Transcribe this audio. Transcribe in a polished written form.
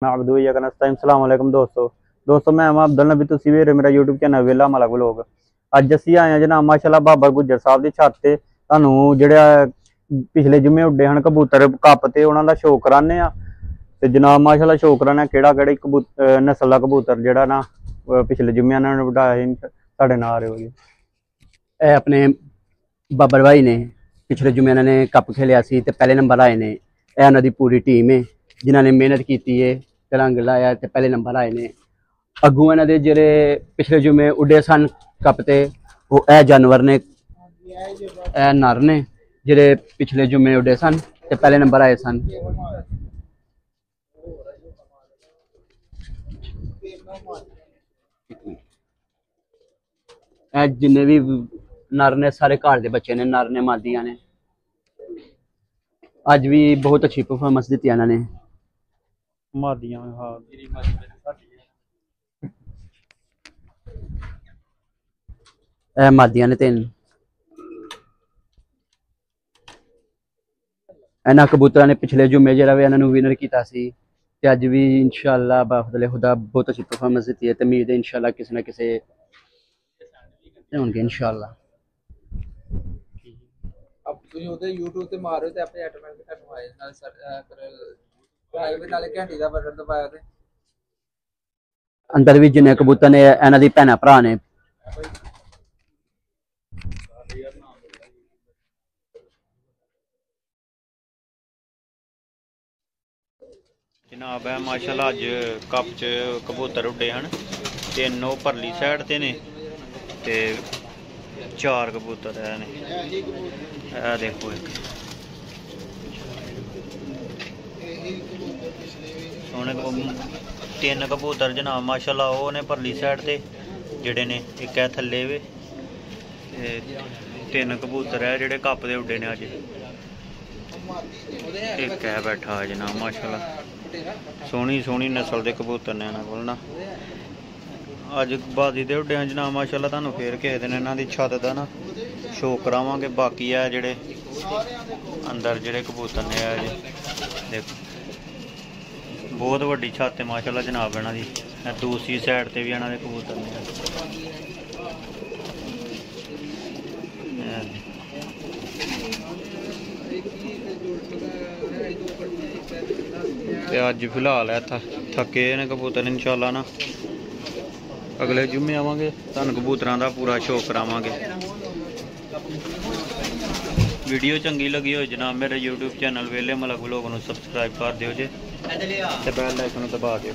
सलामकुम दोस्तों मैं अब्दुल नबी तुसी भी मेरा यूट्यूब चैनल वेला मलक व्लॉग। अज असी आए हैं जनाब माशाल्लाह बाबा गुजर साहब की छत से तुहानू जिहड़े पिछले जुम्मे उड्डे हैं कबूतर कप ते उन्हां दा शो कराने ते जनाब माशाल्लाह शो कराने केड़ा नस्ल का कबूतर जिहड़ा ना पिछले जुम्मे इन्हां ने उड़ाया साडे नाल आ रहे हो जी। अपने बाबर भाई ने पिछले जुम्मे इन्होंने कप खेलिया सी ते पहले नंबर आए ने। उन्हों की पूरी टीम है जिन्होंने मेहनत की है, रंग लाया ते पहले नंबर आए ने। अगू इन्हों के जोड़े पिछले जुम्मे उड्डे सन कप ते वो जानवर ने नर ने जेडे पिछले जुम्मे उड्डे सन ते पहले नंबर आए सन। जिन्ने भी नर ने सारे घर के बच्चे ने, नर ने मादियां ने। अज भी बहुत अच्छी परफॉर्मेंस दी इन्होंने मादियां। मादियां ने तीन। इन्होंने कबूतर ने पिछले जुम्मे जो इन्होंने विनर किया अज भी इंशाअल्लाह बाफदले खुदा बहुत अच्छी परफॉर्मेंस दी है। उम्मीद है इंशाअल्लाह किसी ना किसी होंगे इंशाअल्लाह। अब यूट्यूब ते मारो ते अपने ऑटोमेटिक ਤੁਹਾਨੂੰ ਆਏ ਨਾਲ ਸਰ ਨਾਲੇ ਘੰਟੀ ਦਾ ਬਟਨ ਦਬਾਇਆ ਤੇ अंदर भी जिन्ने कबूतर ने इन्हां दी भैणां भरा ने। जनाब है माशाल्लाह अज कप च कबूतर उड्डे हैं, तीन परली साइड ते ने ते चार कबूतर है ने। देखो एक सोने तीन कबूतर जनाब माशाल्लाह वो ने परली साइड ते जेडे ने, एक है थल्ले वे तीन कबूतर है जेडे कप दे उड्डे ने अज। एक है बैठा है जनाब माशाल्लाह सोहनी सोहनी नस्ल के कबूतर ने इन्होंने कोल ना। अज बाजी दे उड्डे हैं जनाब माशाल्लाह। तुहानू फिर किसी दिन इन्हां दी छत दा ना शो करावांगे। बाकी है जेडे अंदर जेडे कबूतर ने देखो बहुत वड्डी छत है माशाल्लाह जनाब इन्हां दी। दूसरी साइड ते भी इन्हां दे कबूतर ने। अज फिलहाल है थके ने कबूतर इंशाअल्लाह ना अगले जुम्मे आवांगे तुहानू कबूतरां दा पूरा शो करावांगे। वीडियो चंगी लगी हो जनाब मेरे यूट्यूब चैनल वेले मलक व्लॉग नू सबसक्राइब कर दिओ जे ते बैल आइकन दबा दिओ।